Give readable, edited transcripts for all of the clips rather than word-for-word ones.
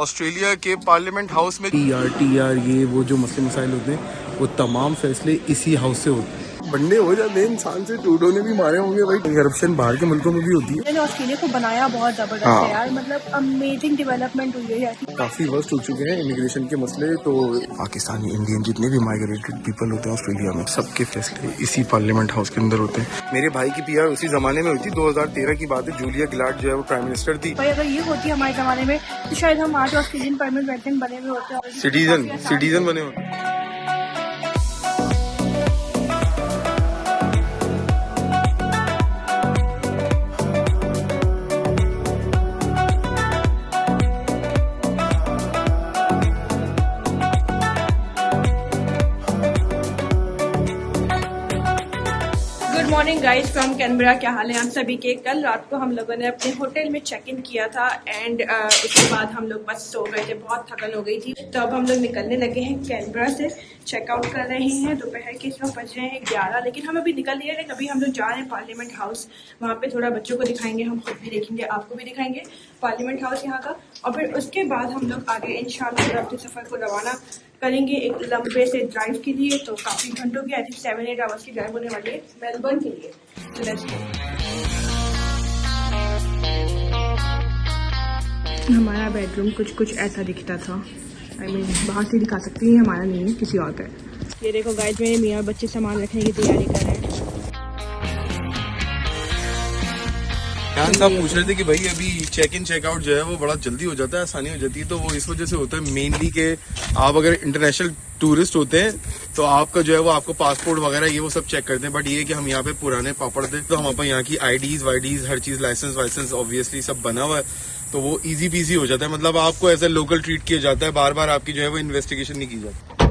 Australia के parliament house में TR ये वो जो मसले मसाइल होते हैं वो तमाम फैसले इसी हाउस से होते हैं। बंदे हो जाते हैं इंसान से, टूडो ने भी मारे होंगे भाई। करप्शन बाहर के मुल्कों में भी होती है। मैंने ऑस्ट्रेलिया को बनाया बहुत जबरदस्त है यार, मतलब अमेजिंग डेवलपमेंट हुई है। काफी वर्स्ट हो चुके हैं इमिग्रेशन के मसले। तो पाकिस्तानी इंडियन जितने भी माइग्रेटेड पीपल होते हैं ऑस्ट्रेलिया में, सबके फैसले इसी पार्लियामेंट हाउस के अंदर होते हैं। मेरे भाई की पीआर उसी जमाने में हुई थी, 2013 की बात है। जूलिया गिलार्ड जो है वो प्राइम मिनिस्टर थी। भाई अगर ये होती हमारे जमाने में तो शायद हम आज ऑस्ट्रेलियन परमानेंट रेजिडेंट बने हुए होते, सिटीजन बने होते। Morning guys from Canberra. क्या हाल है आप सभी के? कल रात को हम लोगों ने अपने होटल में चेक इन किया था एंड उसके बाद हम लोग बस सो गए थे, बहुत थकन हो गई थी। तो अब हम लोग निकलने लगे हैं कैनबरा से, चेकआउट कर रहे हैं। दोपहर के इस वक्त बज रहे हैं 11, लेकिन हम अभी निकल लिए। अभी हम लोग जा रहे हैं पार्लियामेंट हाउस, वहाँ पे थोड़ा बच्चों को दिखाएंगे, हम खुद भी देखेंगे, आपको भी दिखाएंगे पार्लियामेंट हाउस यहाँ का। और फिर उसके बाद हम लोग आगे इंशाल्लाह अपने सफ़र को रवाना करेंगे एक लंबे से ड्राइव के लिए। तो काफ़ी घंटों की, आई थिंक 7-8 आवर्स की ड्राइव होने वाली है मेलबर्न के लिए। तो लेट्स गो। हमारा बेडरूम कुछ ऐसा दिखता था। आई मीन बाहर से दिखा सकती है, हमारा नहीं है, किसी और का है। ये देखो गाइस, मेरे मियाँ बच्चे सामान रखने की तैयारी कर रहे हैं। साहब पूछ रहे थे कि भाई अभी चेक इन चेक आउट जो है वो बड़ा जल्दी हो जाता है, आसानी हो जाती है। तो वो इस वजह से होता है मेनली के आप अगर इंटरनेशनल टूरिस्ट होते हैं तो आपका जो है वो आपको पासपोर्ट वगैरह ये वो सब चेक करते हैं। बट ये है कि हम यहाँ पे पुराने पापड़ थे, तो हम यहाँ की आईडीज वाईडीज हर चीज, लाइसेंस वाइसेंस ऑब्वियसली सब बना हुआ है, तो वो इजी पीजी हो जाता है। मतलब आपको एज ए लोकल ट्रीट किया जाता है, बार बार आपकी जो है वो इन्वेस्टिगेशन नहीं की जाती।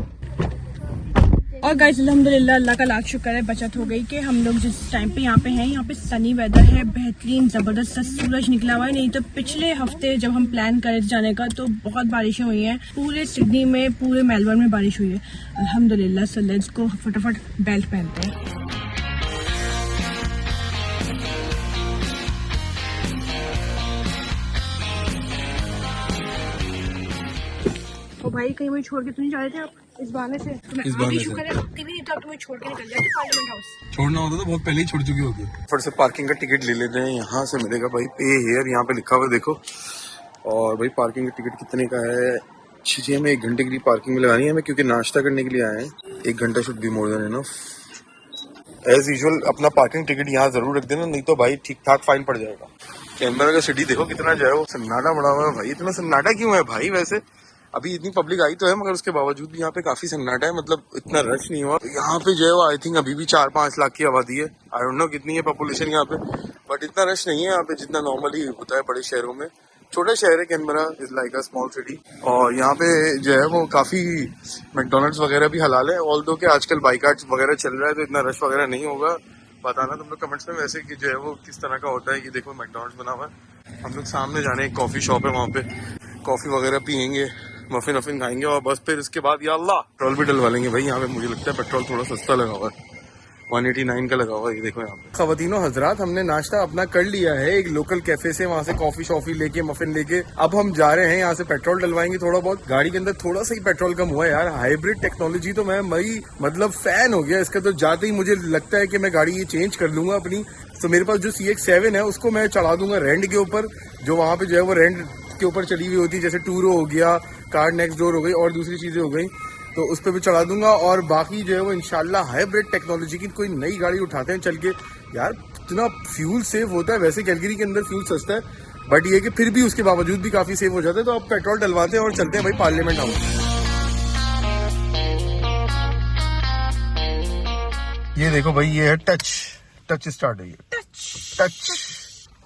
और गाइस अल्हम्दुलिल्लाह, अल्लाह का लाख शुक्र है, बचत हो गई कि हम लोग जिस टाइम पे यहाँ पे हैं, यहाँ पे सनी वेदर है, बेहतरीन जबरदस्त सा सूरज निकला हुआ है। नहीं तो पिछले हफ्ते जब हम प्लान करे जाने का तो बहुत बारिशें हुई हैं, पूरे सिडनी में, पूरे मेलबर्न में बारिश हुई है अल्हम्दुलिल्लाह। सो लेट्स को फटाफट बेल्ट पहनते हैं। तो भाई कहीं मुझे छोड़ के तो नहीं जा रहे थे आप इस बहाने से? इस बहाने से शुक्र है नहीं तो तुम्हें छोड़ के निकल जाते पार्लियामेंट हाउस। छोड़ना होता तो बहुत पहले ही छोड़ चुकी होगी। फट से पार्किंग का टिकट ले लेते हैं, यहाँ से मिलेगा भाई पे हेयर, यहाँ पे लिखा हुआ है देखो। और भाई पार्किंग का टिकट कितने का है? जी हमें 1 घंटे के लिए पार्किंग में लगानी है हमें, क्योंकि नाश्ता करने के लिए आए हैं। 1 घंटा should be more than enough. As usual अपना पार्किंग टिकट यहाँ जरूर रख देना, नहीं तो भाई ठीक ठाक फाइन पड़ जाएगा। कैनबरा का सिटी देखो कितना जो है वो सन्नाटा बड़ा हुआ है भाई। इतना सन्नाटा क्यों है भाई? वैसे अभी इतनी पब्लिक आई तो है, मगर उसके बावजूद भी यहाँ पे काफी सन्नाटा है, मतलब इतना रश नहीं हुआ। यहाँ पे जो है वो आई थिंक अभी भी 4-5 लाख की आबादी है। आई डोंट नो कितनी है पॉपुलेशन यहाँ पे, बट इतना रश नहीं है यहाँ पे जितना नॉर्मली होता है बड़े शहरों में। छोटा शहर है Canberra, is like a small city. और यहाँ पे जो है वो काफी मैकडोनल्ड्स वगैरह भी हलाल है, ऑल्दो के आजकल बाइकाट्स वगैरह चल रहा है तो इतना रश वगैरह नहीं होगा। बताना तुम लोग कमेंट्स में वैसे कि जो है वो किस तरह का होता है। ये देखो मैकडोनल्ड्स बना हुआ है। हम लोग सामने जाने एक कॉफी शॉप है, वहाँ पे कॉफी वगैरह पियेंगे, मफिन वफिन खाएंगे और बस फिर इसके बाद या अल्लाह पेट्रोल भी डलवा लेंगे भाई। यहाँ पे मुझे लगता है पेट्रोल थोड़ा सस्ता लगा हुआ है, 189 का लगा हुआ है। ये देखो यहाँ पे खवातीनो हजरात, हमने नाश्ता अपना कर लिया है एक लोकल कैफे से, वहाँ से कॉफी शॉफी लेके मफिन लेके अब हम जा रहे हैं यहाँ से पेट्रोल डलवाएंगे थोड़ा बहुत। गाड़ी के अंदर थोड़ा सा ही पेट्रोल कम हुआ है यार। हाइब्रिड टेक्नोलॉजी तो मैं मतलब फैन हो गया इसका। तो जाते ही मुझे लगता है कि मैं गाड़ी ये चेंज कर लूंगा अपनी। तो मेरे पास जो CX-7 है उसको मैं चढ़ा दूंगा रेंट के ऊपर, जो वहाँ पे जो है वो रेंट के ऊपर चली हुई होती है, जैसे टूरो हो गया, कार नेक्स्ट डोर हो गई और दूसरी चीजें हो गई, तो उस पर भी चढ़ा दूंगा। और बाकी जो है वो इंशाल्लाह हाइब्रिड टेक्नोलॉजी की कोई नई गाड़ी उठाते हैं चल के। यार इतना फ्यूल सेव होता है, वैसे कैलगरी के अंदर फ्यूल सस्ता है, बट ये कि फिर भी उसके बावजूद भी काफी सेव हो जाता है। तो अब पेट्रोल डलवाते हैं और चलते हैं भाई पार्लियामेंट हाउस। ये देखो भाई, ये है टच स्टार्ट है, ये टच।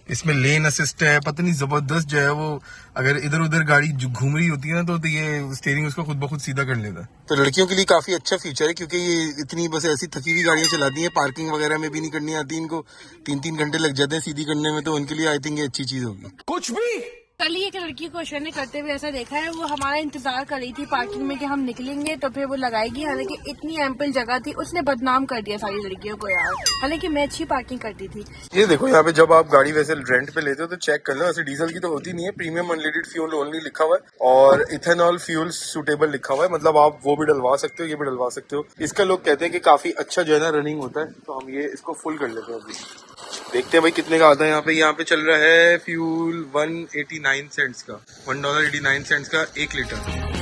इसमें लेन असिस्ट है, पता नहीं जबरदस्त जो है वो। अगर इधर उधर गाड़ी घूम रही होती है ना तो ये स्टीयरिंग उसको खुद ब खुद सीधा कर लेता है। तो लड़कियों के लिए काफी अच्छा फीचर है, क्योंकि ये इतनी बस ऐसी थकी हुई गाड़ियां चलाती हैं, पार्किंग वगैरह में भी नहीं करनी आती इनको, 3-3 घंटे लग जाते हैं सीधी करने में, तो उनके लिए आई थिंक ये अच्छी चीज होगी। कुछ भी कल ही एक लड़की को अशर ने करते हुए ऐसा देखा है, वो हमारा इंतजार कर रही थी पार्किंग में कि हम निकलेंगे तो फिर वो लगाएगी, हालांकि इतनी एम्पल जगह थी, उसने बदनाम कर दिया सारी लड़कियों को यार, हालांकि मैं अच्छी पार्किंग करती थी। ये देखो यहाँ पे जब आप गाड़ी वैसे रेंट पे लेते हो तो चेक कर लो, ऐसे डीजल की तो होती नहीं है, प्रीमियम अनलीटेड फ्यूल ओनली लिखा हुआ है और इथेनॉल फ्यूल सूटेबल लिखा हुआ है, मतलब आप वो भी डलवा सकते हो, ये भी डलवा सकते हो। इसका लोग कहते हैं कि काफी अच्छा जो है ना रनिंग होता है, तो हम ये इसको फुल कर लेते हैं अभी, देखते हैं भाई कितने का आता है। यहाँ पे चल रहा है फ्यूल 189 सेंट्स का, $1.89 का 1 लीटर।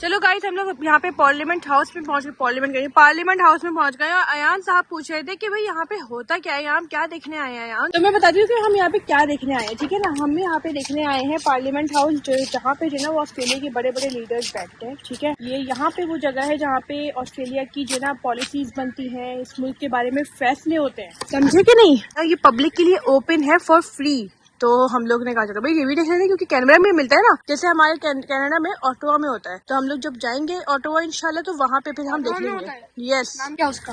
चलो गाइस, हम लोग यहाँ पे पार्लियामेंट हाउस में पहुंच गए, पार्लियामेंट हाउस में पहुंच गए और अयान साहब पूछ रहे थे कि भाई यहाँ पे होता क्या है, यहाँ क्या देखने आए हैं अयान। तो मैं बताती हूँ कि हम यहाँ पे क्या देखने आए हैं, ठीक है ना। हम यहाँ पे देखने आए हैं पार्लियामेंट हाउस, जहाँ पे जो ना वो ऑस्ट्रेलिया के बड़े बड़े लीडर्स बैठते हैं, ठीक है। ये यहाँ पे वो जगह है जहाँ पे ऑस्ट्रेलिया की जो ना पॉलिसीज बनती है, इस मुल्क के बारे में फैसले होते हैं, समझे कि नहीं। ये पब्लिक के लिए ओपन है फॉर फ्री। तो हम लोग ने कहा चलो भाई ये भी देखने, क्योंकि कैनबरा में मिलता है ना, जैसे हमारे कनाडा में ऑटोवा में होता है, तो हम लोग जब जाएंगे ऑटोवा इंशाल्लाह तो वहाँ पे फिर हम देख लेंगे। यस, नाम क्या उसका?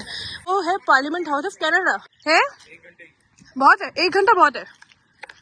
वो है पार्लियामेंट हाउस ऑफ कनाडा है, बहुत है, 1 घंटा बहुत है।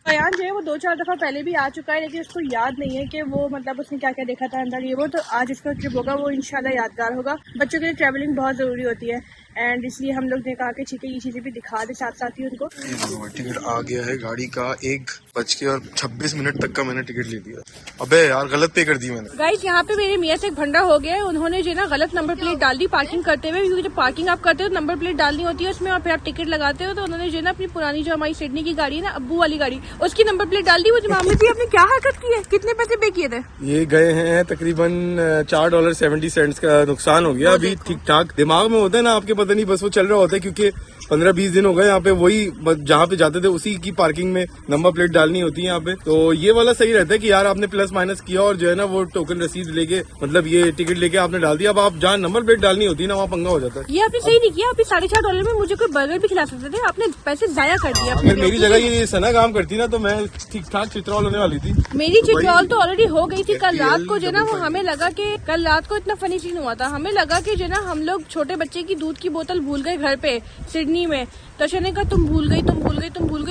अयान जो है वो 2-4 दफा पहले भी आ चुका है, लेकिन उसको याद नहीं है कि वो मतलब उसने क्या क्या देखा था अंदर, ये वो। तो आज इसका ट्रिप होगा वो इंशाल्लाह यादगार होगा। बच्चों के लिए ट्रैवलिंग बहुत जरूरी होती है एंड इसलिए हम लोग ने कहा कि ठीक है ये चीजें भी दिखा दे साथ साथ ही उनको। टिकट आ गया है गाड़ी का, 1:26 तक का मैंने टिकट ले लिया। अबे यार गलत पे कर दी मैंने। गाइस यहाँ पे मेरे मियाँ से एक भंडा हो गया है, उन्होंने जो ना गलत नंबर प्लेट डाल दी पार्किंग करते हुए, क्योंकि जब पार्किंग आप करते हो नंबर प्लेट डालनी होती है उसमें, और फिर आप टिकट लगाते हो, तो उन्होंने जो ना अपनी पुरानी जो हमारी सिडनी की गाड़ी है ना, अब्बू वाली गाड़ी, उसकी नंबर प्लेट डाल दी। वो जमाम जी आपने क्या हरकत की है, कितने पैसे पे किए थे? ये गए हैं तकरीबन $4.70 का नुकसान हो गया। अभी ठीक ठाक दिमाग में होता है ना आपके, पता नहीं बस वो चल रहा होता है, क्योंकि 15-20 दिन हो गए यहाँ पे, वही जहाँ पे जाते थे उसी की पार्किंग में नंबर प्लेट डालनी होती है यहाँ पे। तो ये वाला सही रहता है कि यार आपने प्लस माइनस किया और जो है ना वो टोकन रसीद लेके, मतलब ये टिकट लेके आपने डाल दिया। अब आप जहाँ नंबर प्लेट डालनी होती है ना वहाँ पंगा हो जाता है। ये आपने सही नहीं किया, अभी $4.5 में मुझे कोई बर्गर भी खिला सकते थे, आपने पैसे जाया कर दिया। अगर मेरी जगह ये सना काम करती ना तो मैं ठीक ठाक चित्रौल होने वाली थी। मेरी चित्रौल तो ऑलरेडी हो गई थी। कल रात को जो ना वो हमें लगा कि कल रात को इतना फनी सीन हुआ था, हमें लगा कि जो ना हम लोग छोटे बच्चे की दूध की बोतल भूल गए घर पे सिडनी में। तो अशर ने कहा तुम भूल गई,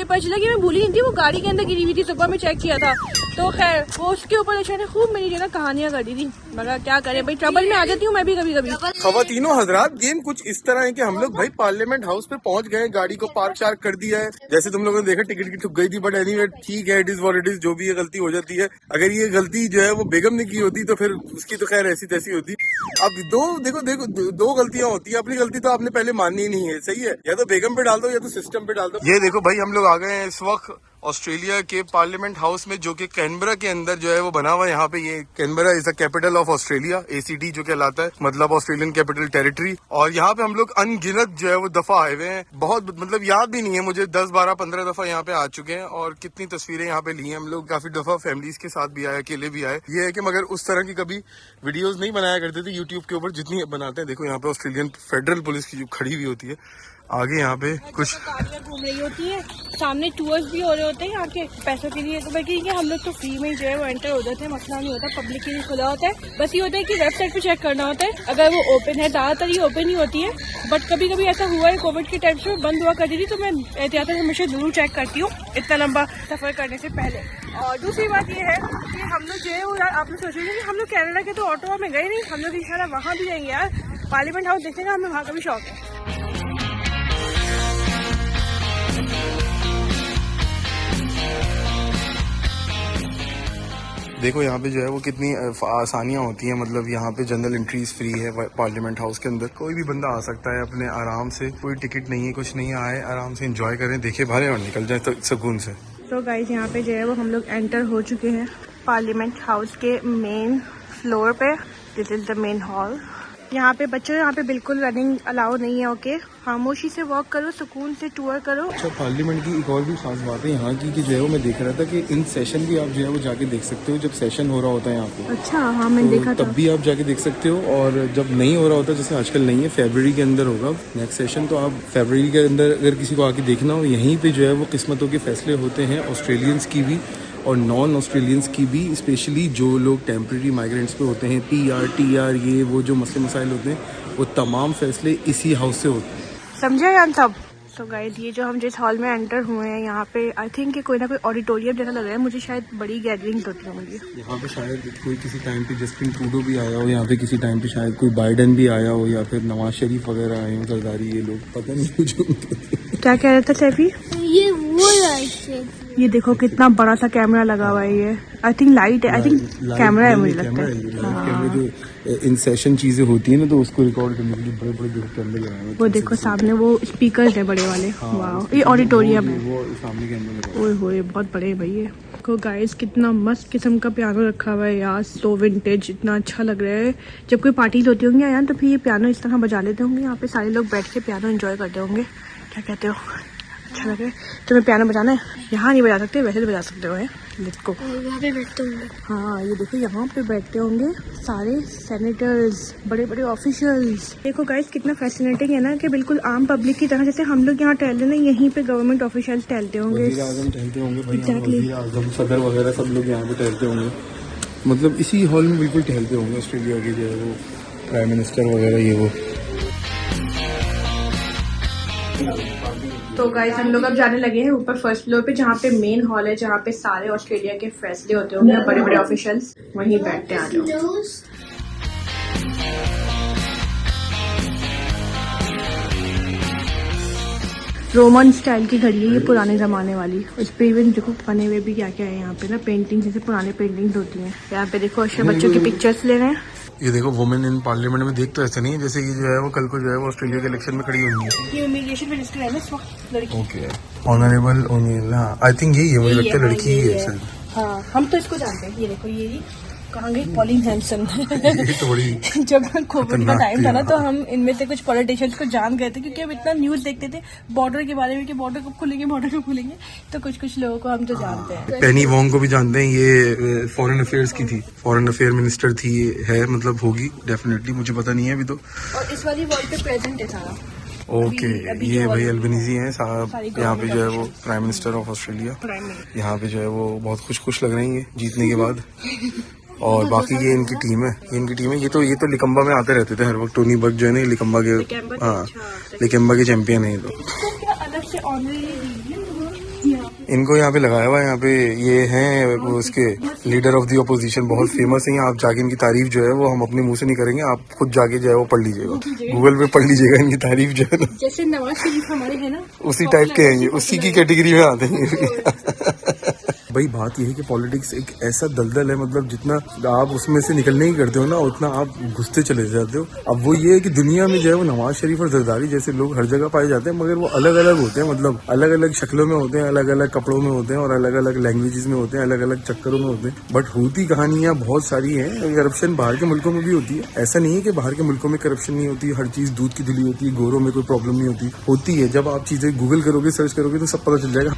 पर चला कि मैं भूली नहीं थी, वो गाड़ी के अंदर गिरी हुई थी, सुबह में चेक किया था। तो खैर वो उसके ऊपर अशर ने खूब मेरी जो ना कहानियां कर दी थी, मगर क्या करें भाई, ट्रबल में आ जाती हूँ मैं भी कभी कभी। खवातीनों हजरात, गेम कुछ इस तरह है कि हम लोग भाई पार्लियामेंट हाउस पे पहुंच गए, गाड़ी को पार्क शार्क कर दिया है, जैसे तुम लोगों ने देखा टिकट की ठुक गई थी, बट एनीवे ठीक है, it is what it is, जो भी ये गलती हो जाती है। अगर ये गलती जो है वो बेगम ने की होती तो फिर उसकी तो खैर ऐसी तैसी होती। अब दो गलतियां होती है, अपनी गलती तो आपने पहले माननी ही नहीं है, सही है, या तो बेगम पे डाल दो या तो सिस्टम पे डाल दो। ये देखो भाई हम लोग आ गए हैं इस वक्त ऑस्ट्रेलिया के पार्लियामेंट हाउस में, जो कि कैनबरा के अंदर जो है वो बना हुआ है। यहाँ पे ये Canberra is the capital of Australia, ACT जो कहलाता है, मतलब ऑस्ट्रेलियन कैपिटल टेरिटरी। और यहाँ पे हम लोग अनगिनत जो है वो दफा आए हुए हैं, बहुत मतलब याद भी नहीं है मुझे, 10, 12, 15 दफा यहाँ पे आ चुके हैं और कितनी तस्वीरें यहाँ पे ली हैं हम लोग। काफी दफा फैमिलीज के साथ भी आए, अकेले भी आए। ये है कि मगर उस तरह की कभी वीडियोज नहीं बनाया करते थे यूट्यूब के ऊपर जितनी बनाते हैं। देखो यहाँ पे ऑस्ट्रेलियन फेडरल पुलिस की जो खड़ी हुई होती है आगे, यहाँ पे कुछ गाड़ियाँ घूम रही होती है, सामने टूर्स भी हो रहे होते हैं यहाँ के पैसों के लिए। तो बल्कि हम लोग तो फ्री में जो है वो एंटर हो जाते हैं, मसला नहीं होता, पब्लिक के लिए खुला होता है। बस ये होता है कि वेबसाइट पे चेक करना होता है अगर वो ओपन है, ज्यादातर ये ओपन ही होती है, बट कभी कभी ऐसा हुआ है कोविड के टाइम से बंद हुआ करती थी, तो मैं एहतियातन हमेशा जरूर चेक करती हूँ इतना लंबा सफर करने से पहले। और दूसरी बात ये है कि हम लोग जो है वो यार, आप लोग सोच रहे हैं कि हम लोग कनाडा के तो ऑटोवा में गए नहीं, हम लोग इंशाल्लाह वहाँ भी जाएंगे यार। पार्लियामेंट हाउस देखने का हमें वहाँ का भी शौक है। देखो यहाँ पे जो है वो कितनी आसानियाँ होती हैं, मतलब यहाँ पे जनरल एंट्रीज फ्री है पार्लियामेंट हाउस के अंदर, कोई भी बंदा आ सकता है अपने आराम से, कोई टिकट नहीं है, कुछ नहीं, आए आराम से एंजॉय करें, देखे बाहर और निकल जाए तो सुकून से। तो गाइस यहाँ पे जो है वो हम लोग एंटर हो चुके हैं पार्लियामेंट हाउस के मेन फ्लोर पे। This is the main hall यहाँ पे बच्चों यहाँ पे बिल्कुल रनिंग अलाउ नहीं है। ओके, खामोशी से वॉक करो, सुकून से टूर करो। अच्छा, पार्लियामेंट की एक और भी खास बात है यहाँ की कि जो है वो मैं देख रहा था कि इन सेशन भी आप जो है वो जाके देख सकते हो जब सेशन हो रहा होता है यहाँ पे। अच्छा, हाँ मैंने देखा था। तब भी आप जाके देख सकते हो, और जब नहीं हो रहा होता, जैसे आजकल नहीं है, फरवरी के अंदर होगा नेक्स्ट सेशन, तो आप फरवरी के अंदर अगर किसी को आके देखना हो, यहीं पे जो है वो किस्मतों के फैसले होते हैं, ऑस्ट्रेलियंस की भी और नॉन ऑस्ट्रेलियंस की भी, स्पेशली जो लोग टेम्प्रेरी माइग्रेंट्स पे होते हैं, PR TR, ये वो जो मसले मसाइल होते हैं, वो तमाम फैसले इसी हाउस से होते हैं। समझे यार सब। तो गाइस, ये जो हम जिस हॉल में एंटर हुए हैं, यहाँ पे आई थिंक कि कोई ना कोई ऑडिटोरियम जैसा लग रहा है मुझे, शायद बड़ी गैदरिंग होती होंगी यहाँ पे। शायद कोई किसी टाइम पे जस्टिन ट्रूडो भी आया हो यहाँ पे, किसी टाइम पे शायद कोई बाइडन भी आया हो, या फिर नवाज शरीफ वगैरह आए हो, जरदारी, ये लोग, पता नहीं मुझे। क्या कह रहे थे सैफी? ये वो लाइट ये देखो कितना बड़ा सा कैमरा लगा हुआ है। ये आई थिंक लाइट है, आई थिंक कैमरा है, मुझे लगता है। कैमरे जो इन सेशन चीजें होती है ना, तो उसको रिकॉर्ड करने के लिए बड़े बड़े कैमरे लगाए हुए हैं। वो देखो सामने वो स्पीकर है बड़े वाले। वाह, ये ऑडिटोरियम है। वो सामने कैमरे लगा। ओए होए, बहुत बड़े है भाई ये। देखो गाइस, कितना मस्त किस्म का पियानो रखा हुआ है यार, सो विंटेज, इतना अच्छा लग रहा है। जब कोई पार्टीज होती होंगी यार, तो फिर ये पियानो इस तरह बजा लेते होंगे, यहाँ पे सारे लोग बैठ के पियानो एंजॉय करते होंगे। क्या कहते हो, अच्छा लगे? तुम्हें पियानो बजाना है? यहाँ नहीं बजा सकते, वैसे तो बजा सकते हो। Let's go. वहाँ पे बैठते होंगे। हाँ, ये देखो यहाँ पे बैठते होंगे सारे सेनेटर्स, बड़े बड़े ऑफिशियल्स। देखो गाइस, कितना फैसिनेटिंग है ना कि बिल्कुल आम पब्लिक की तरह, जैसे हम लोग यहाँ टहलते हैं ना, यहीं पे गवर्नमेंट ऑफिशियल्स टहलते होंगे। वज़ीर आज़म टहलते होंगे भाई, Exactly. वज़ीर आज़म, सदर वगैरह सब लोग यहाँ पे टहलते होंगे। मतलब इसी हॉल में बिल्कुल टहलते होंगे ऑस्ट्रेलिया के जो है वो प्राइम मिनिस्टर वगैरह, ये वो। तो गाइस, हम लोग अब जाने लगे हैं ऊपर फर्स्ट फ्लोर पे, जहाँ पे मेन हॉल है, जहाँ पे सारे ऑस्ट्रेलिया के फैसले होते होंगे, बड़े बड़े ऑफिशियल्स वहीं बैठते हैं। आ जाओ। रोमन स्टाइल की घड़ी है ये, पुराने जमाने वाली। उस पे इवन देखो बने हुए भी क्या क्या है यहाँ पे ना, पेंटिंग, जैसे पुराने पेंटिंग्स होती हैं। यहाँ पे देखो अच्छे बच्चों की पिक्चर्स ले रहे हैं। ये देखो वुमेन इन पार्लियामेंट में, देख तो ऐसा नहीं है जैसे कि जो है वो कल को जो है वो ऑस्ट्रेलिया के इलेक्शन में खड़ी होंगी। ये इमिग्रेशन मिनिस्टर है ना इस वक्त, लड़की। ओके, ऑनरेबल ओनियल, हाँ आई थिंक यही है, मुझे लगता है लड़की ही है सर। हाँ, हम तो इसको जानते हैं। ये देखो, ये कहाँ गई? पॉलिन हैम्सन। ये तो बड़ी जब कोविड का टाइम था ना, तो हम इनमें से कुछ पॉलिटिशियंस को जान गए थे, क्योंकि हम इतना न्यूज देखते थे बॉर्डर के बारे में कि बॉर्डर कब खुलेंगे, बॉर्डर कब खुलेंगे, तो कुछ कुछ लोगों को हम तो जानते हैं। पेनी वोंग को भी जानते हैं, ये फॉरेन अफेयर्स की थी, फॉरेन अफेयर मिनिस्टर थी, है मतलब होगी डेफिनेटली, मुझे पता नहीं है अभी तो। और इस वाली वॉल पे प्रेजेंट है सारा। ओके, ये भाई अल्बनीजी हैं साहब, यहाँ पे जो है वो prime minister of Australia. Prime minister यहाँ पे जो है वो बहुत खुश लग रही है जीतने के बाद। और बाकी ये इनकी टीम है, ये तो लिकम्बा में आते रहते थे हर वक्त। टोनी बर्ग जो है ना लिकम्बा के, हाँ लिकम्बा के चैंपियन है ये तो। अलग से इनको यहाँ पे लगाया हुआ है, यहाँ पे ये हैं वो उसके लीडर ऑफ द ऑपोजिशन, बहुत फेमस है। आप जाके इनकी तारीफ जो है वो हम अपने मुंह से नहीं करेंगे, आप खुद जाके जो है वो पढ़ लीजिएगा, गूगल पे पढ़ लीजिएगा इनकी तारीफ जो है ना। जैसे नवाज शरीफ हमारे है ना, उसी टाइप के हैं ये, उसी की कैटेगरी में आते हैं। भाई बात यह है कि पॉलिटिक्स एक ऐसा दलदल है, मतलब जितना आप उसमें से निकलने ही करते हो ना, उतना आप घुसते चले जाते हो। अब वो ये है कि दुनिया में जो है वो नवाज शरीफ और जरदारी जैसे लोग हर जगह पाए जाते हैं, मगर वो अलग अलग होते हैं, मतलब अलग अलग शक्लों में होते हैं, अलग अलग कपड़ों में होते हैं, और अलग अलग लैंग्वेजेस में होते हैं, अलग अलग चक्करों में होते हैं। बट होती कहानियां बहुत सारी हैं। करप्शन बाहर के मुल्कों में भी होती है, ऐसा नहीं है कि बाहर के मुल्कों में करप्शन नहीं होती, हर चीज दूध की धुली होती है, गोरों में कोई प्रॉब्लम नहीं होती है। जब आप चीजें गूगल करोगे, सर्च करोगे, तो सब पता चल जाएगा।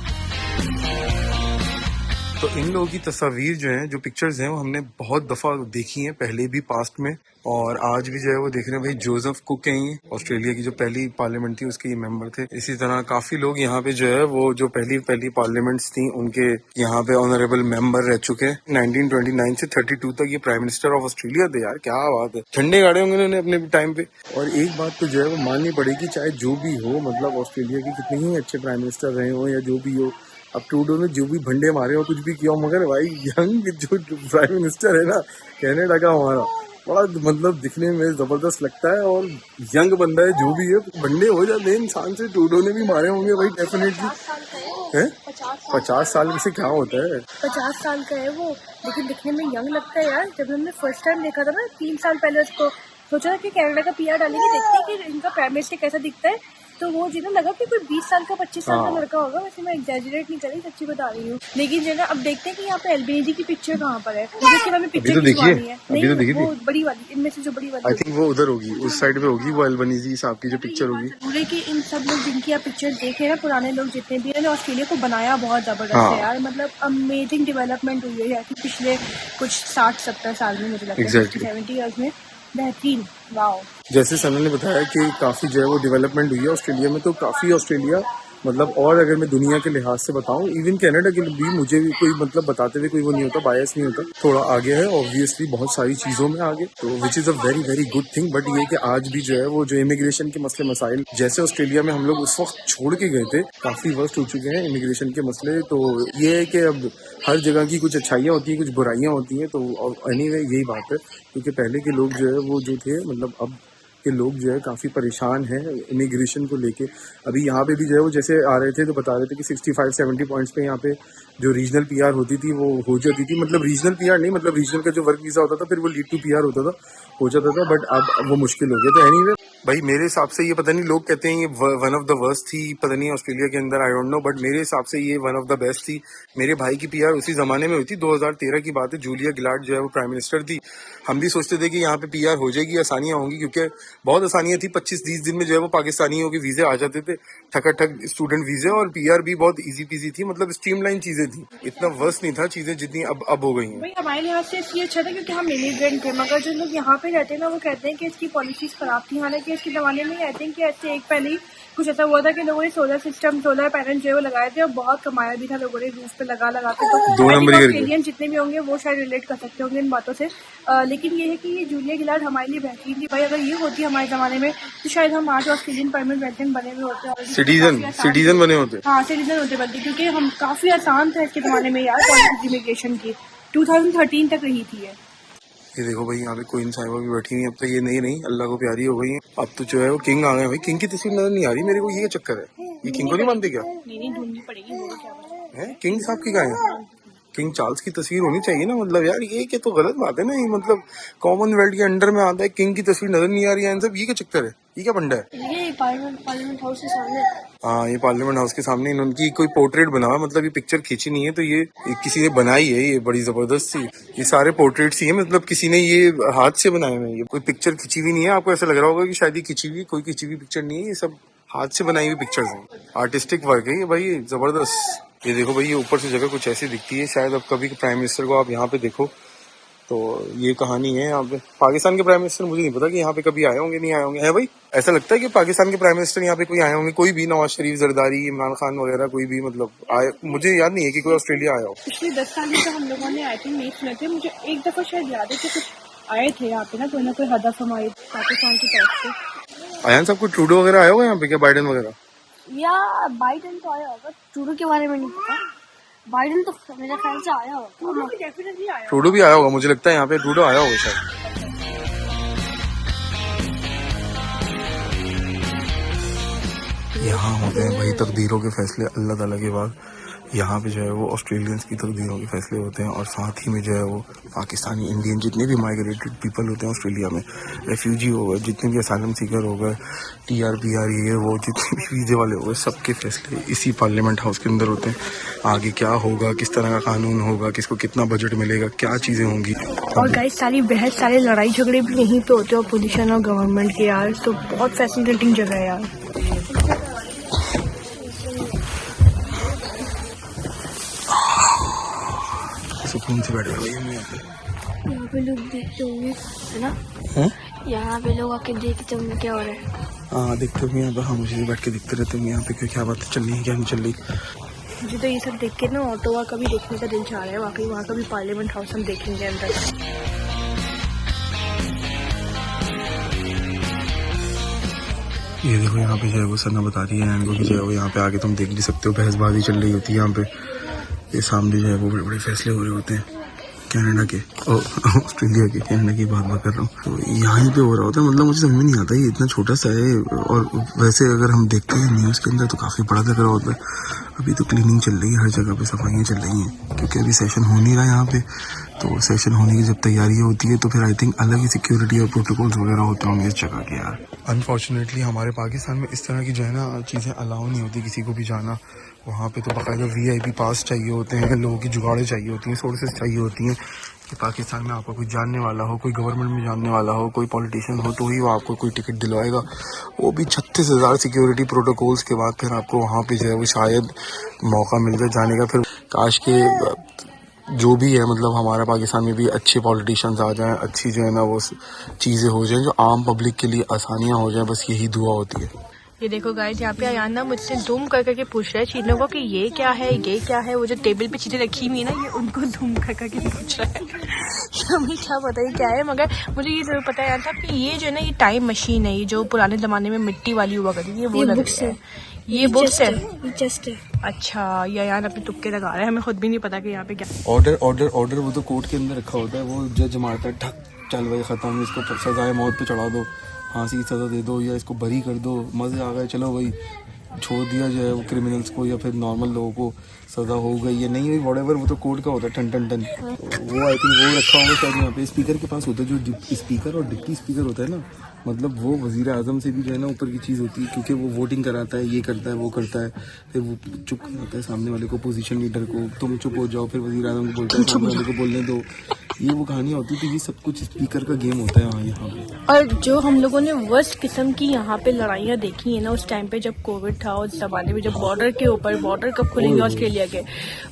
तो इन लोगों की तस्वीर जो है, जो पिक्चर्स हैं, वो हमने बहुत दफा देखी हैं पहले भी पास्ट में, और आज भी जो है वो देख रहे हैं। भाई जोसेफ कुक हैं, ये ऑस्ट्रेलिया की जो पहली पार्लियामेंट थी उसके ये मेंबर थे। इसी तरह काफी लोग यहाँ पे जो है वो जो पहली पार्लियामेंट्स थी उनके यहाँ पे ऑनरेबल मेंबर रह चुके हैं। 1929 से 32 तक ये प्राइम मिनिस्टर ऑफ ऑस्ट्रेलिया थे। यार क्या बात है, झंडे गाड़े होंगे उन्होंने अपने टाइम पे। और एक बात तो जो है वो माननी पड़ेगी, चाहे जो भी हो, मतलब ऑस्ट्रेलिया के कितने ही अच्छे प्राइम मिनिस्टर रहे हो या जो भी हो, अब ट्रूडो ने जो भी भंडे मारे हो, कुछ भी किया हो, मगर भाई यंग जो प्राइम मिनिस्टर है ना कनाडा का, हमारा बड़ा मतलब दिखने में जबरदस्त लगता है, और यंग बंदा है, जो भी है भंडे हो जाते हैं इंसान से। ट्रूडो ने भी मारे होंगे भाई डेफिनेटली। है 50 साल में से क्या होता है, 50 साल का है वो, लेकिन दिखने में यंग लगता है यार। जब हमने फर्स्ट टाइम देखा था ना 3 साल पहले, उसको सोचा था कि कनाडा का PR डालेंगे, देखते हैं कि इनका प्राइम मिनिस्टर कैसा दिखता है। तो वो जिन्हें लगा कि कोई 20 साल का 25 साल का हाँ। लड़का होगा, वैसे मैं एग्जैजरेट नहीं कर रही, सच्ची बता रही हूँ। लेकिन जो है ना, अब देखते हैं कि यहाँ पे एलबीडी की पिक्चर कहाँ पर है, मुझे इसके बारे में अभी पिक्चर तो देखिए, खिंचवानी है। अभी तो देखी वो थी। बड़ी वाली, इनमें से जो बड़ी वाली आई थिंक वो उधर होगी, उस साइड पे होगी वो अल्बनीजी साहब की जो पिक्चर होगी। जरूर है कि इन सब लोग जिनकी आप पिक्चर देखे ना, पुराने लोग जितने भी, इन्होंने ऑस्ट्रेलिया को बनाया बहुत जबरदस्त हाँ। है यार। मतलब अमेजिंग डेवलपमेंट हुई है कि पिछले कुछ 60-70 साल में, मुझे लगता है Exactly. 70 ईयर्स में। बेहतरीन, वाओ। जैसे सना ने बताया कि काफ़ी जो है वो डेवलपमेंट हुई है ऑस्ट्रेलिया में, तो काफ़ी ऑस्ट्रेलिया मतलब, और अगर मैं दुनिया के लिहाज से बताऊं, इवन कनाडा के लिए भी मुझे भी कोई मतलब बताते हुए कोई वो नहीं होता, बायस नहीं होता, थोड़ा आगे है ऑब्वियसली बहुत सारी चीज़ों में आगे, तो which is a very very good thing. But ये कि आज भी जो है वो जो इमिग्रेशन के मसले मसाइल, जैसे ऑस्ट्रेलिया में हम लोग उस वक्त छोड़ के गए थे, काफ़ी वर्स्ट हो चुके हैं इमिग्रेशन के मसले। तो ये है कि अब हर जगह की कुछ अच्छाइयाँ होती हैं, कुछ बुराइयाँ होती हैं, तो एनीवे यही बात है, क्योंकि पहले के लोग जो है वो जो थे, मतलब अब के लोग जो है काफ़ी परेशान हैं इमिग्रेशन को लेके। अभी यहाँ पे भी जो है वो जैसे आ रहे थे तो बता रहे थे कि 65-70 पॉइंट्स पे यहाँ पे जो रीजनल पीआर होती थी वो हो जाती थी, मतलब रीजनल पीआर नहीं, मतलब रीजनल का जो वर्क वीज़ा होता था फिर वो लीड टू पीआर होता था, हो जाता था, बट अब वो मुश्किल हो गया। तो एनीवे भाई मेरे हिसाब से ये पता नहीं, लोग कहते हैं ये वन ऑफ द वर्स्ट थी, पता नहीं ऑस्ट्रेलिया के अंदर, आई डोंट नो, बट मेरे हिसाब से ये वन ऑफ द बेस्ट थी। मेरे भाई की पीआर उसी जमाने में हुई थी, 2013 की बात है, जूलिया गिलार्ड जो है वो प्राइम मिनिस्टर थी। हम भी सोचते थे कि यहाँ पे पीआर हो जाएगी, आसानियां होंगी, क्योंकि बहुत आसानियां थी, 25-30 दिन में जो है वो पाकिस्तानियों के वीजे आ जाते थे, ठकाठक स्टूडेंट वीजे, और पीआर भी बहुत इजी पीजी थी, मतलब स्ट्रीमलाइन चीजें थी, इतना वर्स्ट नहीं था चीजें जितनी अब हो गई हैं। भाई हमारे लिहाज से इसलिए अच्छा था क्योंकि हम इमिग्रेंट थे, मगर जो लोग यहाँ पे रहते हैं ना, वो कहते हैं कि इसकी पॉलिसीज खराब थी। हालांकि इसके जमाने में आई थिंक कि ऐसे एक पहले ही कुछ ऐसा हुआ था कि लोगों ने सोलर पैनल जो है वो लगाए थे, और बहुत कमाया भी था लोगों ने रूफ पे लगा के। तो दो नंबर ही करके। ऑस्ट्रेलियन जितने भी होंगे वो शायद रिलेट कर सकते होंगे इन बातों से। लेकिन ये है कि ये जूलिया गिलार्ड हमारे लिए बेहतरीन थी। भाई अगर ये होती हमारे जमाने में तो शायद हम आज ऑस्ट्रेलियन परमानेंट रेजिडेंट बने हुए होते हैं, सिटीजन बने होते। हाँ, सिटीजन होते बल्कि, क्योंकि हम काफी आसान था इसके जमाने में यार। पॉलिसी इमिग्रेशन की 2013 तक रही थी ये। ये देखो भाई यहाँ पे क्वीन साहिबा भी बैठी हुई है, अब तो ये नहीं अल्लाह को प्यारी हो गई है, अब तो जो है वो किंग आ गए। भाई किंग की तस्वीर नजर नहीं आ रही मेरे को, ये चक्कर है, ये किंग को नहीं मानते क्या? नहीं ढूंढनी पड़ेगी, वो क्या बात है किंग साहब की कहाँ है? किंग चार्ल्स की तस्वीर होनी चाहिए ना, मतलब यार ये क्या तो गलत बात है ना, ये मतलब कॉमनवेल्थ के अंडर में आता है, किंग की तस्वीर नजर नहीं आ रही है, इन सब ये क्या चक्कर है, ये क्या फंडा है? ये पार्लियामेंट हाउस के सामने। हाँ, ये पार्लियामेंट हाउस के सामने इनकी कोई पोर्ट्रेट बना हुआ, मतलब ये पिक्चर खींची नहीं है, तो ये किसी ने बनाई है, ये बड़ी जबरदस्त सी, ये सारे पोर्ट्रेट्स ही है, मतलब किसी ने ये हाथ से बनाए हुए हैं, ये कोई पिक्चर खींची हुई नहीं है। आपको ऐसा लग रहा होगा कि शायद ये खींची हुई, कोई खींची हुई पिक्चर नहीं है, ये सब हाथ से बनाई हुई पिक्चर्स हैं, आर्टिस्टिक वर्क है ये भाई, जबरदस्त। ये देखो भाई, ये ऊपर से जगह कुछ ऐसी दिखती है, शायद अब कभी प्राइम मिनिस्टर को आप यहाँ पे देखो तो ये कहानी है यहाँ पे। पाकिस्तान के प्राइम मिनिस्टर मुझे नहीं पता कि यहाँ पे कभी आए होंगे, नहीं आए होंगे, है भाई? ऐसा लगता है कि पाकिस्तान के प्राइम मिनिस्टर यहाँ पे कोई आए होंगे, कोई भी, नवाज शरीफ, जरदारी, इमरान खान वगैरह, कोई भी मतलब आए, मुझे याद नहीं है कि कोई ऑस्ट्रेलिया आया हो। पिछले 10 साल में तो हम लोगों ने आई थिंक नहीं सुने थे। मुझे एक दफा शायद याद है कि कुछ आए थे यहाँ पे ना कोई हदफ हमारे पाकिस्तान की तरफ से। आयान साहब को ट्रूडो वगैरह आया होगा यहाँ पे क्या, बाइडेन वगैरह? या बाइडेन तो आया होगा, ट्रूडो के बारे में नहीं पता। बाइडेन तो मेरे ख्याल से आया होगा, डेफिनेटली आया। ट्रूडो भी आया होगा, मुझे लगता है यहाँ पे ट्रूडो आया होगा शायद। यहाँ होते हैं भाई तकदीरों के फैसले अल्लाह ताला के बाद, यहाँ पे जो है वो ऑस्ट्रेलियंस की तकदीरों के फैसले होते हैं, और साथ ही में जो है वो पाकिस्तानी, इंडियन, जितने भी माइग्रेटेड पीपल होते हैं ऑस्ट्रेलिया में, रेफ्यूजी हो गए, जितने भी असाइलम सीकर हो गए, TR-PR ये वो जितने भी वीजे वाले हो गए, सबके फैसले इसी पार्लियामेंट हाउस के अंदर होते हैं। आगे क्या होगा, किस तरह का कानून होगा, किसको कितना बजट मिलेगा, क्या चीज़ें होंगी। और गाइस सारी बहस, सारे लड़ाई झगड़े भी यहीं पे होते हैं अपोजिशन और गवर्नमेंट के यार, तो बहुत फैसिनेटिंग जगह है यार। सुकून से बैठे हुए हैं यहाँ पे लोग देखते होंगे, है ना? हैं? यहाँ पे लोग आके देखते होंगे क्या हो रहा है। हाँ, देखते होंगे यहाँ पर, खामोशी से बैठ के देखते रहते होंगे यहाँ पे क्या बातें चल रही है, क्या नहीं चल रही। मुझे तो ये सब देख के ना ऑटोवा का भी देखने का दिल चाह रहा है, वाकई वहाँ का भी पार्लियामेंट हाउस हम देखेंगे अंदर। ये देखो यहाँ पे जो है वो सना बता रही है इनको कि जो है वो यहाँ पे आके तुम देख नहीं सकते हो, बहसबाजी चल रही होती है यहाँ पे, ये सामने जो है वो बड़े बड़े फैसले हो रहे होते हैं कनाडा के, ऑस्ट्रेलिया के, कनाडा की बात कर रहा हूँ, तो यहाँ पे हो रहा होता है, मतलब मुझे समझ में नहीं आता ये इतना छोटा सा है, और वैसे अगर हम देखते हैं न्यूज़ के अंदर तो काफ़ी बड़ा लग रहा होता है। अभी तो क्लीनिंग चल रही है, हर जगह पे सफाइयाँ चल रही हैं, क्योंकि अभी सेशन हो नहीं रहा यहाँ पे, तो सेशन होने की जब तैयारी होती है तो फिर आई थिंक अलग ही सिक्योरिटी और प्रोटोकॉल्स वगैरह होते होंगे इस जगह के यार। अनफॉर्चुनेटली हमारे पाकिस्तान में इस तरह की जो है ना चीज़ें अलाउ नहीं होती किसी को भी जाना। वहाँ पे तो बाकायदा VIP पास चाहिए होते हैं, लोगों की जुगाड़ें चाहिए होती हैं, सोर्सेज चाहिए होती हैं कि पाकिस्तान में आपका कोई जानने वाला हो, कोई गवर्नमेंट में जानने वाला हो, कोई पॉलिटिशियन हो तो ही वो आपको कोई टिकट दिलवाएगा। वो भी 36,000 सिक्योरिटी प्रोटोकॉल्स के बाद फिर आपको वहाँ पे जो है वो शायद मौका मिल जाए जाने का। फिर काश के जो भी है मतलब हमारा पाकिस्तान में भी अच्छे पॉलिटिशियंस आ जाएं, अच्छी जो है ना वो चीज़ें हो जाएं जो आम पब्लिक के लिए आसानियाँ हो जाएं, बस यही दुआ होती है। ये देखो गाइस, यहाँ पे अयान ना मुझसे जूम कर करके पूछ रहा है चीज़ों को कि ये क्या है, ये क्या है। वो जो टेबल पे चीज़ें रखी हुई है ना, ये उनको जूम कर करके पूछ रहा है। हमें क्या पता है क्या है, मगर मुझे ये जरूर पता है था कि ये जो है ना ये टाइम मशीन है, ये जो पुराने ज़माने में मिट्टी वाली हुआ करती थी, वो बुक्स है। ये बुक्स है, जस्ट है। अच्छा, ये यार अपने तुक्के लगा रहे हैं, हमें खुद भी नहीं पता कि यहाँ पे क्या। ऑर्डर ऑर्डर ऑर्डर वो तो कोर्ट के अंदर रखा होता है, वो जज मारता है, ठक चल भाई खत्म, इसको सजाए मौत पे चढ़ा दो, फांसी की सजा दे दो या इसको बरी कर दो, मजे आ गए, चलो भाई छोड़ दिया जाए वो क्रिमिनल्स को या फिर नॉर्मल लोगों को सजा हो गई या नहीं हुई व्हाटएवर, वो तो कोर्ट का होता है टन टन टन। वो आई थिंक वो रखा होगा शायद यहाँ पे स्पीकर के पास होता है, जो स्पीकर और डिप्टी स्पीकर होता है ना, मतलब वो वजीर आजम से भी जो है ना ऊपर की चीज़ होती है, क्योंकि वो वोटिंग कराता है, ये करता है वो करता है, फिर वो चुप कराता है सामने वाले को, पोजीशन लीडर को, तुम चुप हो जाओ, फिर वजीर आजम को बोलता है सामने वाले को बोलने दो, ये वो कहानी होती है। तो ये सब कुछ स्पीकर का गेम होता है यहाँ पे। और जो हम लोगों ने वर्स्ट किस्म की यहाँ पे लड़ाइयाँ देखी है ना उस टाइम पे जब कोविड था, उस जमाने में जब बॉर्डर के ऊपर, बॉर्डर कब खुलेंगे ऑस्ट्रेलिया के,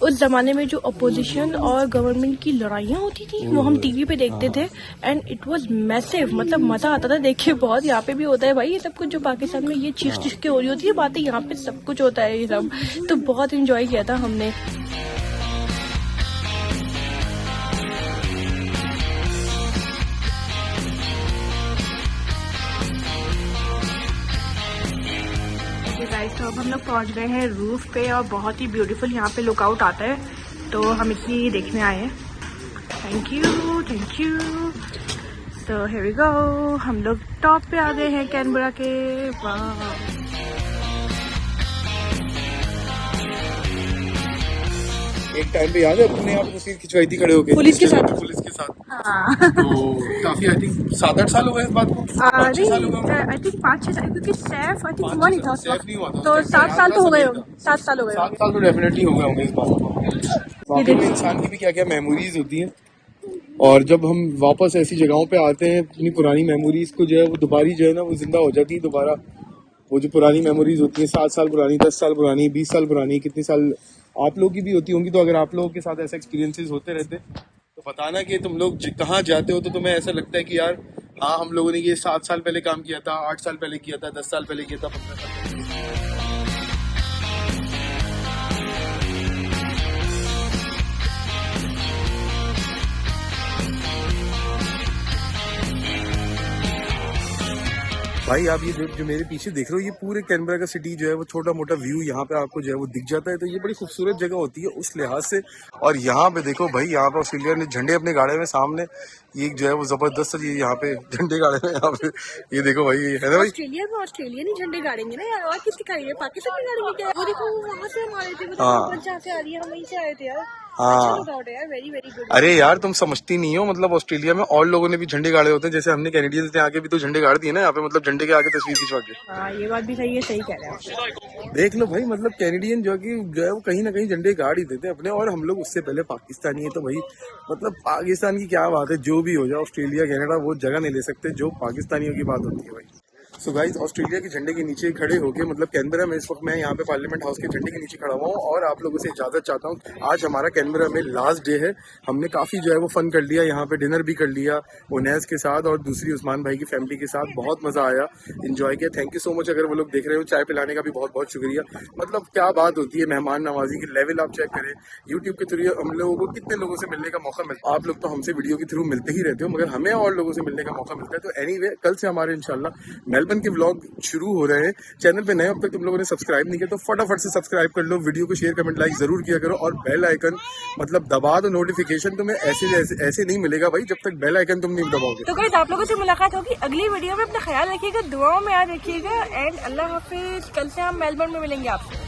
उस जमाने में जो अपोजिशन और गवर्नमेंट की लड़ाइयाँ होती थी वो हम टीवी पे देखते थे एंड इट वाज मैसिव, मतलब मजा आता था देख के बहुत। यहाँ पे भी होता है भाई ये सब कुछ, जो पाकिस्तान में ये चीज जिसकी हो रही होती है बातें, यहाँ पे सब कुछ होता है ये सब। तो बहुत इंजॉय किया था हमने। तो अब हम लोग पहुंच गए हैं रूफ पे और बहुत ही ब्यूटीफुल यहाँ पे लुकआउट आता है, तो हम इसलिए देखने आए हैं। Thank you thank you. तो हियर वी गो, हम लोग टॉप पे आ गए हैं कैनबरा के। वाह, एक टाइम पे याद है अपने आप तस्वीर खिंचवाई थी खड़े होके पुलिस के साथ। पुलिस के साथ हाँ। तो काफी आई थिंक 7-8 साल हो गए इस बात को। आई थिंक 5-6 साल, क्योंकि सैफ आई थिंक हुआ नहीं था उस वक्त, तो 7 साल तो हो गए होंगे, 7 साल हो गए, 7 साल तो डेफिनेटली हो गए होंगे इस बात को। बाकी में इंसान की भी क्या क्या मेमोरीज होती हैं, और जब हम वापस ऐसी जगहों पे आते हैं अपनी पुरानी मेमोरीज को जो है वो दोबारा जो है ना वो जिंदा हो जाती है दोबारा। वो जो पुरानी मेमोरीज होती हैं 7 साल पुरानी, 10 साल पुरानी, 20 साल पुरानी, कितने साल आप लोगों की भी होती होंगी। तो अगर आप लोगों के साथ ऐसे एक्सपीरियंसेस होते रहते तो बताना कि तुम लोग कहाँ जाते हो, तो तुम्हें ऐसा लगता है कि यार हाँ हम लोगों ने ये 7 साल पहले काम किया था, 8 साल पहले किया था, 10 साल पहले किया था, 15 साल पहले किया था। भाई आप ये जो मेरे पीछे देख रहे हो, ये पूरे कैनबरा का सिटी जो है वो छोटा मोटा व्यू यहाँ पे आपको जो है वो दिख जाता है। तो ये बड़ी खूबसूरत जगह होती है उस लिहाज से। और यहाँ पे देखो भाई, यहाँ पे ऑस्ट्रेलिया ने झंडे अपने गाड़े में सामने, ये जो है वो जबरदस्त चीज यहाँ पे झंडे गाड़े में। यहाँ पे ये देखो भाई, ये है ना भाई, ऑस्ट्रेलिया में ऑस्ट्रेलियन ही झंडे गाड़ेंगे ना यार, और किसके गाड़ेंगे, पाकिस्तान के गाड़ेंगे क्या? वो देखो वहाँ से हम आ रहे थे, मतलब जहाँ से आ रही है हम वहीं से आए थे यार। हाँ वेरी वेरी गुड। अरे यार तुम समझती नहीं हो, मतलब ऑस्ट्रेलिया में और लोगों ने भी झंडे गाड़े होते हैं, जैसे हमने कैनेडियंस ने आके भी तो झंडे गाड़ दिए ना यहाँ पे, मतलब झंडे के आगे तस्वीर खिंचवा के। हाँ ये बात भी सही है, सही कह रहे हैं। देख लो भाई, मतलब कैनेडियन जो है वो कहीं ना कहीं झंडे गाड़ ही देते हैं अपने, और हम लोग उससे पहले पाकिस्तानी है। तो भाई मतलब पाकिस्तान की क्या बात है, जो भी हो जाए ऑस्ट्रेलिया कनाडा वो जगह नहीं ले सकते जो पाकिस्तानियों की बात होती है भाई। सो गाइस, ऑस्ट्रेलिया के झंडे के नीचे खड़े होके, मतलब कैनबरा में इस वक्त मैं यहाँ पे पार्लियामेंट हाउस के झंडे के नीचे खड़ा हुआ हूँ और आप लोगों से इजाजत चाहता हूँ। आज हमारा कैनबरा में लास्ट डे है, हमने काफी जो है वो फन कर लिया, यहाँ पे डिनर भी कर लिया उनैस के साथ और दूसरी उस्मान भाई की फैमिली के साथ, बहुत मजा आया, एंजॉय किया। थैंक यू सो मच अगर वो लोग देख रहे हो, चाय पिलाने का भी बहुत बहुत शुक्रिया। मतलब क्या बात होती है मेहमान नवाजी की लेवल, आप चेक करें यूट्यूब के थ्रू हम लोगों को कितने लोगों से मिलने का मौका मिलता है। आप लोग तो हमसे वीडियो के थ्रू मिलते ही रहते हो, मगर हमें और लोगों से मिलने का मौका मिलता है। तो एनीवे, कल से हमारे इंशाल्लाह मेलबर्न के व्लॉग शुरू हो रहे हैं। चैनल पे नए अब तक तुम लोगों ने सब्सक्राइब नहीं किया तो फटाफट से सब्सक्राइब कर लो, वीडियो को शेयर कमेंट लाइक जरूर किया करो और बेल आइकन मतलब दबा दो। नोटिफिकेशन तुम्हें ऐसे नहीं मिलेगा भाई जब तक बेल आइकन तुम नहीं दबाओगे। तो गाइस आप लोगों से मुलाकात होगी अगली वीडियो में, अपना ख्याल रखिएगा, दुआओं में याद रखिएगा एंड अल्लाह हाफिज। कल से हम मेलबर्न में मिलेंगे आपसे।